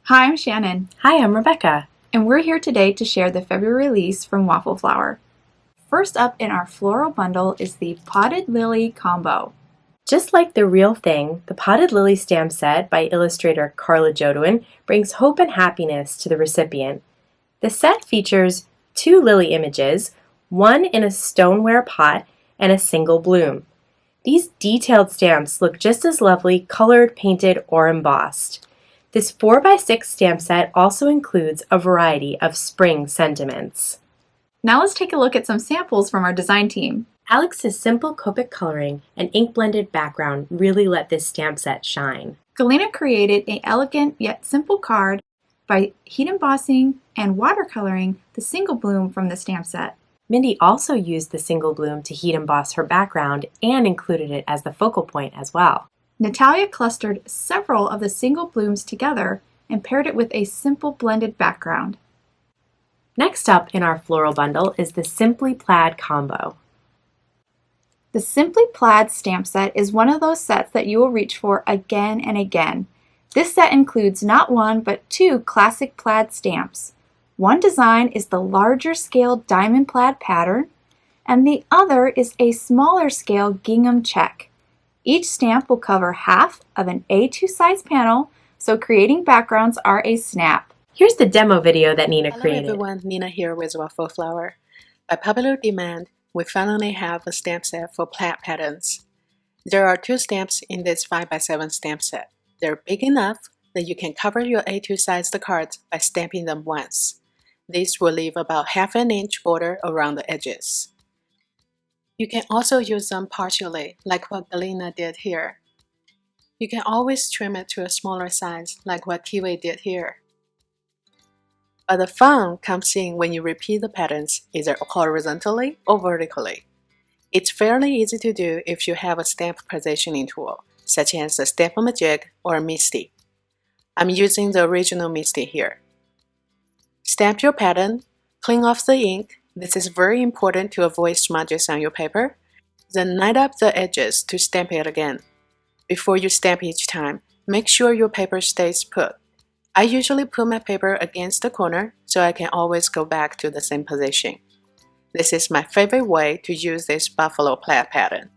Hi, I'm Shannon. Hi, I'm Rebecca. And we're here today to share the February release from Waffle Flower. First up in our floral bundle is the Potted Lily Combo. Just like the real thing, the Potted Lily stamp set by illustrator Carla Jodwin brings hope and happiness to the recipient. The set features 2 lily images, one in a stoneware pot and a single bloom. These detailed stamps look just as lovely colored, painted, or embossed. This 4x6 stamp set also includes a variety of spring sentiments. Now let's take a look at some samples from our design team. Alex's simple Copic coloring and ink-blended background really let this stamp set shine. Galena created an elegant yet simple card by heat embossing and watercoloring the single bloom from the stamp set. Mindy also used the single bloom to heat emboss her background and included it as the focal point as well. Natalia clustered several of the single blooms together and paired it with a simple blended background. Next up in our floral bundle is the Simply Plaid combo. The Simply Plaid stamp set is one of those sets that you will reach for again and again. This set includes not one but 2 classic plaid stamps. One design is the larger scale diamond plaid pattern, and the other is a smaller scale gingham check. Each stamp will cover half of an A2 size panel, so creating backgrounds are a snap. Here's the demo video that Nina created. Hello everyone, Nina here with Waffle Flower. By popular demand, we finally have a stamp set for plaid patterns. There are 2 stamps in this 5x7 stamp set. They're big enough that you can cover your A2 sized cards by stamping them once. These will leave about half an inch border around the edges. You can also use them partially, like what Galena did here. You can always trim it to a smaller size, like what Kiwi did here. But the fun comes in when you repeat the patterns either horizontally or vertically. It's fairly easy to do if you have a stamp positioning tool, such as a Stamp-O-Majig or a Misty. I'm using the original Misty here. Stamp your pattern, clean off the ink. This is very important to avoid smudges on your paper. Then knight up the edges to stamp it again. Before you stamp each time, make sure your paper stays put. I usually put my paper against the corner so I can always go back to the same position. This is my favorite way to use this buffalo plaid pattern.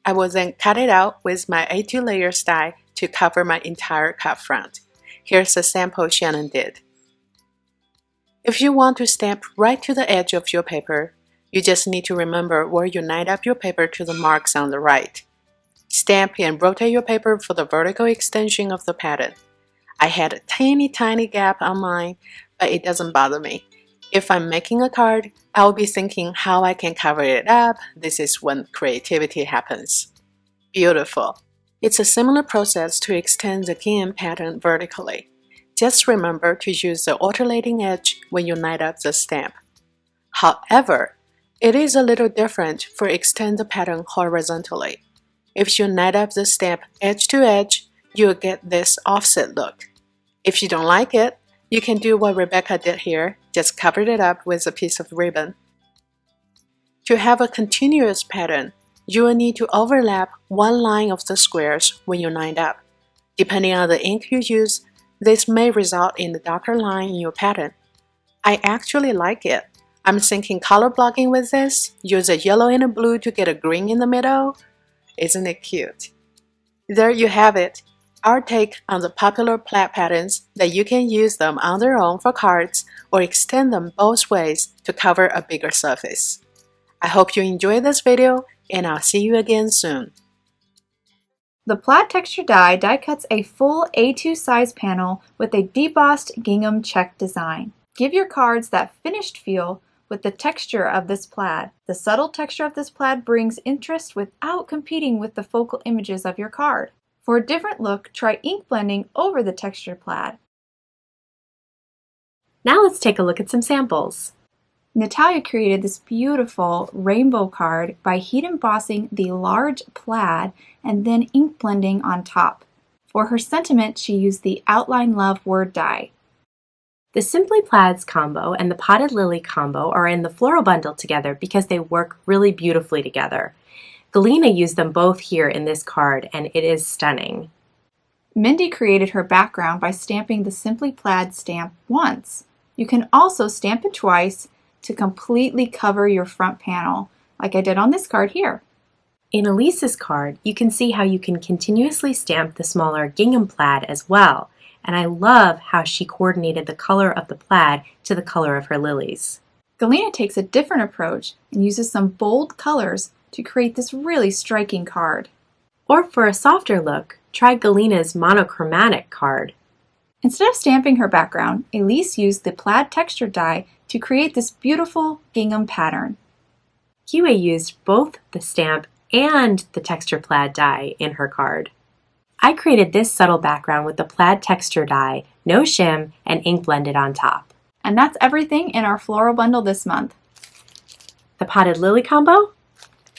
I will then cut it out with my A2 layer die to cover my entire cuff front. Here's a sample Shannon did. If you want to stamp right to the edge of your paper, you just need to remember where you knight up your paper to the marks on the right. Stamp and rotate your paper for the vertical extension of the pattern. I had a tiny gap on mine, but it doesn't bother me. If I'm making a card, I'll be thinking how I can cover it up. This is when creativity happens. Beautiful. It's a similar process to extend the gingham pattern vertically. Just remember to use the alternating edge when you knight up the stamp. However, it is a little different for extend the pattern horizontally. If you knight up the stamp edge to edge, you'll get this offset look. If you don't like it, you can do what Rebecca did here, just cover it up with a piece of ribbon. To have a continuous pattern, you will need to overlap one line of the squares when you knight up. Depending on the ink you use, this may result in a darker line in your pattern. I actually like it. I'm thinking color blocking with this, use a yellow and a blue to get a green in the middle. Isn't it cute? There you have it, our take on the popular plaid patterns that you can use them on their own for cards or extend them both ways to cover a bigger surface. I hope you enjoyed this video and I'll see you again soon. The plaid texture die cuts a full A2 size panel with a debossed gingham check design. Give your cards that finished feel with the texture of this plaid. The subtle texture of this plaid brings interest without competing with the focal images of your card. For a different look, try ink blending over the textured plaid. Now let's take a look at some samples. Natalia created this beautiful rainbow card by heat embossing the large plaid and then ink blending on top. For her sentiment, she used the Outline Love word die. The Simply Plaids combo and the Potted Lily combo are in the floral bundle together because they work really beautifully together. Galena used them both here in this card and it is stunning. Mindy created her background by stamping the Simply Plaid stamp once. You can also stamp it twice to completely cover your front panel, like I did on this card here. In Elise's card, you can see how you can continuously stamp the smaller gingham plaid as well, and I love how she coordinated the color of the plaid to the color of her lilies. Galena takes a different approach and uses some bold colors to create this really striking card. Or for a softer look, try Galena's monochromatic card. Instead of stamping her background, Elise used the plaid texture die to create this beautiful gingham pattern. Kiwi used both the stamp and the texture plaid die in her card. I created this subtle background with the plaid texture die, no shim, and ink blended on top. And that's everything in our floral bundle this month. The potted lily combo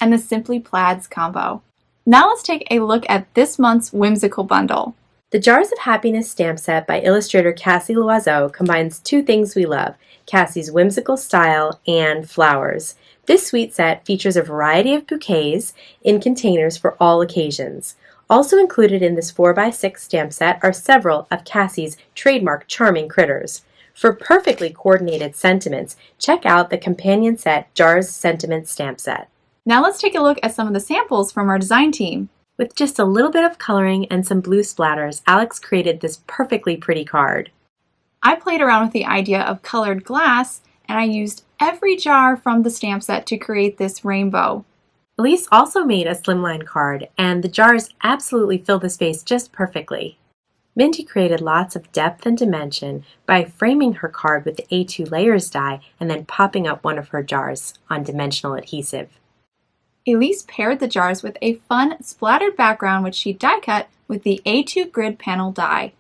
and the Simply Plaids combo. Now let's take a look at this month's whimsical bundle. The Jars of Happiness stamp set by illustrator Cassie Loiseau combines two things we love, Cassie's whimsical style and flowers. This sweet set features a variety of bouquets in containers for all occasions. Also included in this 4x6 stamp set are several of Cassie's trademark charming critters. For perfectly coordinated sentiments, check out the companion set Jars Sentiment stamp set. Now let's take a look at some of the samples from our design team. With just a little bit of coloring and some blue splatters, Alex created this perfectly pretty card. I played around with the idea of colored glass, and I used every jar from the stamp set to create this rainbow. Elise also made a slimline card, and the jars absolutely fill the space just perfectly. Mindy created lots of depth and dimension by framing her card with the A2 layers die and then popping up one of her jars on dimensional adhesive. Elise paired the jars with a fun splattered background which she die cut with the A2 grid panel die.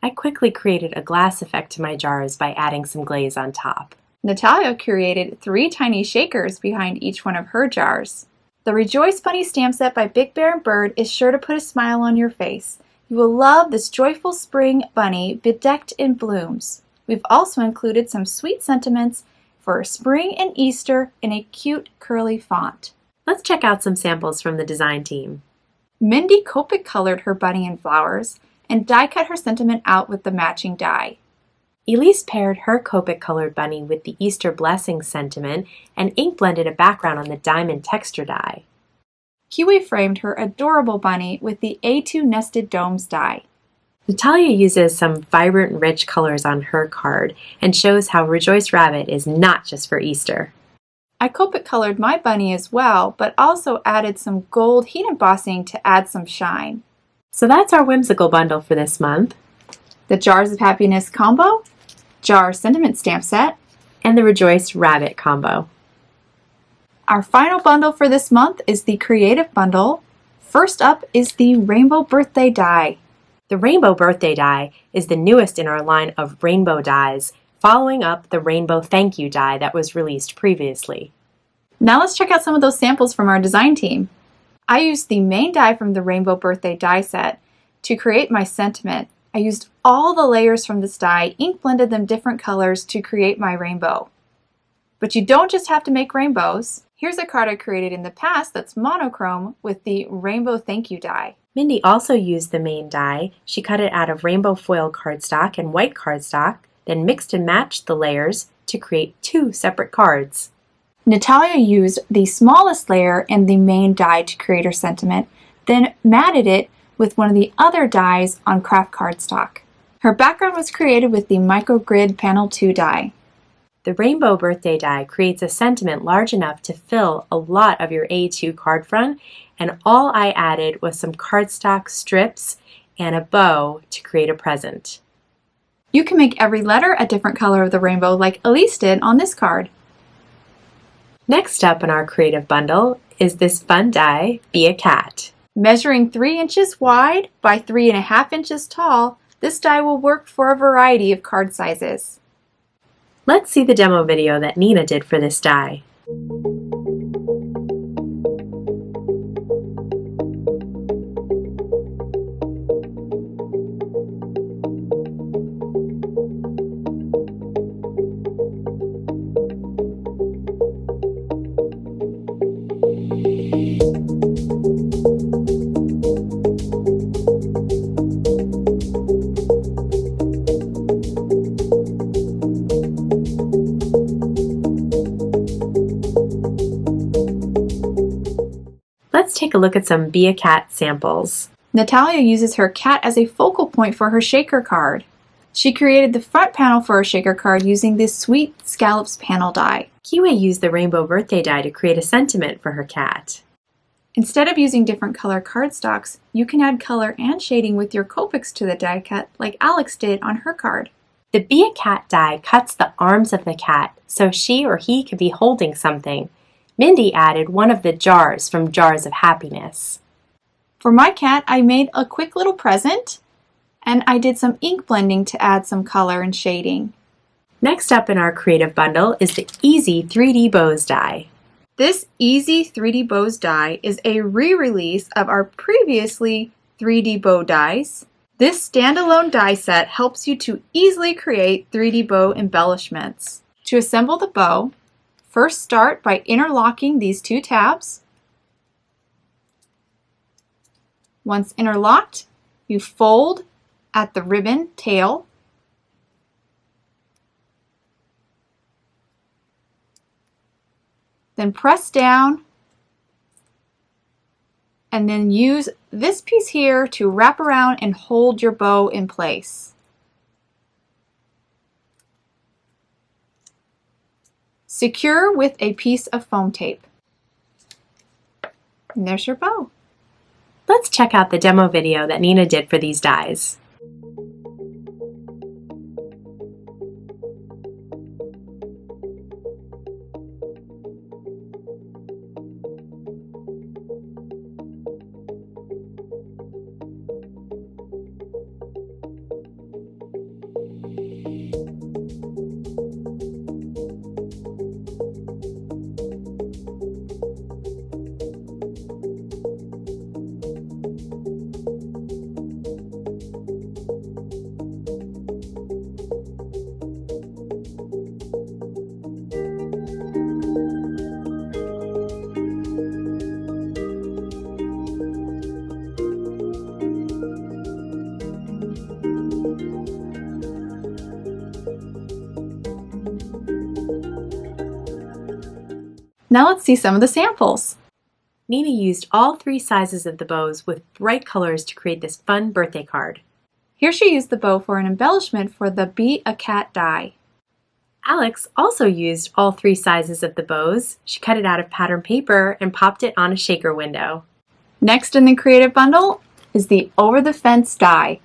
I quickly created a glass effect to my jars by adding some glaze on top. Natalia created 3 tiny shakers behind each one of her jars. The Rejoice Bunny stamp set by Big Bear and Bird is sure to put a smile on your face. You will love this joyful spring bunny bedecked in blooms. We've also included some sweet sentiments for spring and Easter in a cute curly font. Let's check out some samples from the design team. Mindy Copic colored her bunny in flowers and die cut her sentiment out with the matching die. Elise paired her Copic colored bunny with the Easter blessing sentiment and ink blended a background on the diamond texture die. Kiwi framed her adorable bunny with the A2 nested domes die. Natalia uses some vibrant, rich colors on her card and shows how Rejoice Rabbit is not just for Easter. I Copic colored my bunny as well, but also added some gold heat embossing to add some shine. So that's our whimsical bundle for this month. The Jars of Happiness combo, Jar Sentiment stamp set, and the Rejoice Rabbit combo. Our final bundle for this month is the Creative Bundle. First up is the Rainbow Birthday die. The Rainbow Birthday die is the newest in our line of rainbow dies, following up the Rainbow Thank You die that was released previously. Now let's check out some of those samples from our design team. I used the main die from the Rainbow Birthday die set to create my sentiment. I used all the layers from this die, ink blended them different colors to create my rainbow. But you don't just have to make rainbows. Here's a card I created in the past that's monochrome with the Rainbow Thank You die. Mindy also used the main die. She cut it out of rainbow foil cardstock and white cardstock, then mixed and matched the layers to create 2 separate cards. Natalia used the smallest layer in the main die to create her sentiment, then matted it with one of the other dies on craft cardstock. Her background was created with the Microgrid Panel 2 die. The Rainbow Birthday die creates a sentiment large enough to fill a lot of your A2 card front, and all I added was some cardstock strips and a bow to create a present. You can make every letter a different color of the rainbow like Elise did on this card. Next up in our creative bundle is this fun die, Be a Cat. Measuring 3 inches wide by 3.5 inches tall, this die will work for a variety of card sizes. Let's see the demo video that Nina did for this die. Let's take a look at some Be a Cat samples. Natalia uses her cat as a focal point for her shaker card. She created the front panel for her shaker card using this Sweet Scallops panel die. Kiwi used the rainbow birthday die to create a sentiment for her cat. Instead of using different color cardstocks, you can add color and shading with your Copics to the die cut like Alex did on her card. The Be a Cat die cuts the arms of the cat so she or he could be holding something. Mindy added one of the jars from Jars of Happiness. For my cat, I made a quick little present, and I did some ink blending to add some color and shading. Next up in our creative bundle is the Easy 3D Bows die. This Easy 3D Bows die is a re-release of our previously 3D bow dies. This standalone die set helps you to easily create 3D bow embellishments. To assemble the bow, first start by interlocking these two tabs. Once interlocked, you fold at the ribbon tail. Then press down and then use this piece here to wrap around and hold your bow in place. Secure with a piece of foam tape. And there's your bow. Let's check out the demo video that Nina did for these dies. Now let's see some of the samples. Nina used all 3 sizes of the bows with bright colors to create this fun birthday card. Here she used the bow for an embellishment for the Be a Cat die. Alex also used all 3 sizes of the bows. She cut it out of pattern paper and popped it on a shaker window. Next in the creative bundle is the Over the Fence die.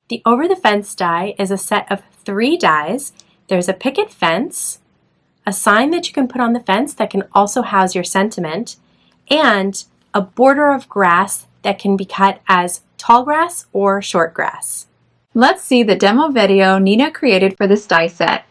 The Over the Fence die is a set of 3 dies. There's a picket fence, a sign that you can put on the fence that can also house your sentiment, and a border of grass that can be cut as tall grass or short grass. Let's see the demo video Nina created for this die set.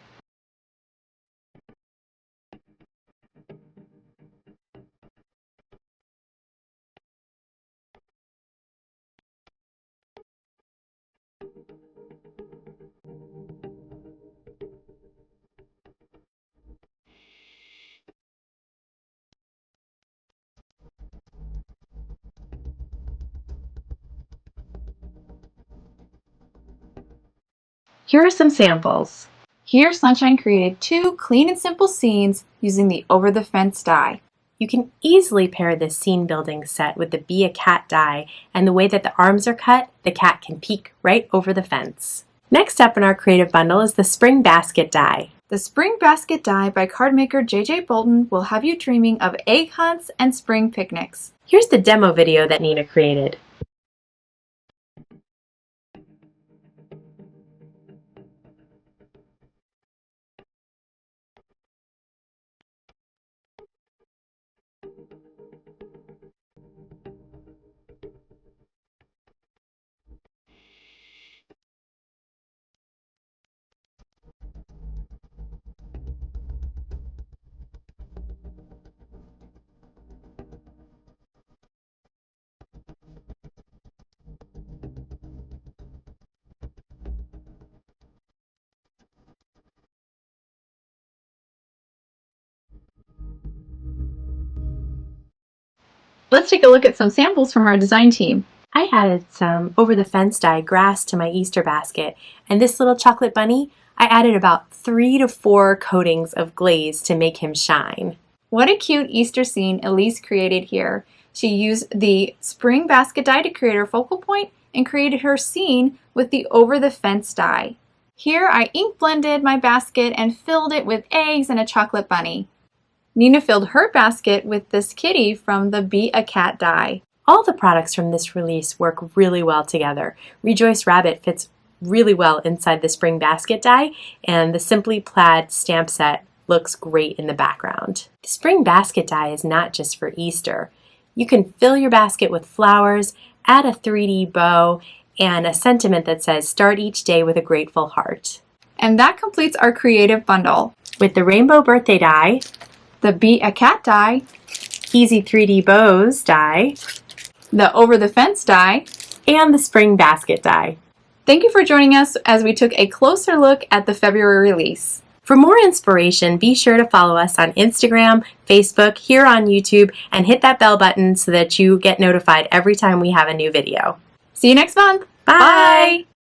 Here are some samples. Here, Sunshine created 2 clean and simple scenes using the Over the Fence die. You can easily pair this scene building set with the Be a Cat die, and the way that the arms are cut, the cat can peek right over the fence. Next up in our creative bundle is the Spring Basket die. The Spring Basket die by cardmaker J.J. Bolton will have you dreaming of egg hunts and spring picnics. Here's the demo video that Nina created. Let's take a look at some samples from our design team. I added some Over the Fence die grass to my Easter basket, and this little chocolate bunny, I added about 3 to 4 coatings of glaze to make him shine. What a cute Easter scene Elise created here. She used the spring basket die to create her focal point and created her scene with the over the fence die. Here I ink blended my basket and filled it with eggs and a chocolate bunny. Nina filled her basket with this kitty from the Be a Cat die. All the products from this release work really well together. Rejoice Rabbit fits really well inside the spring basket die, and the Simply Plaid stamp set looks great in the background. The spring basket die is not just for Easter. You can fill your basket with flowers, add a 3D bow, and a sentiment that says, "Start each day with a grateful heart." And that completes our creative bundle. With the Rainbow Birthday die, The Be a Cat die, Easy 3D Bows die, the Over the Fence die, and the Spring Basket die. Thank you for joining us as we took a closer look at the February release. For more inspiration, be sure to follow us on Instagram, Facebook, here on YouTube, and hit that bell button so that you get notified every time we have a new video. See you next month. Bye!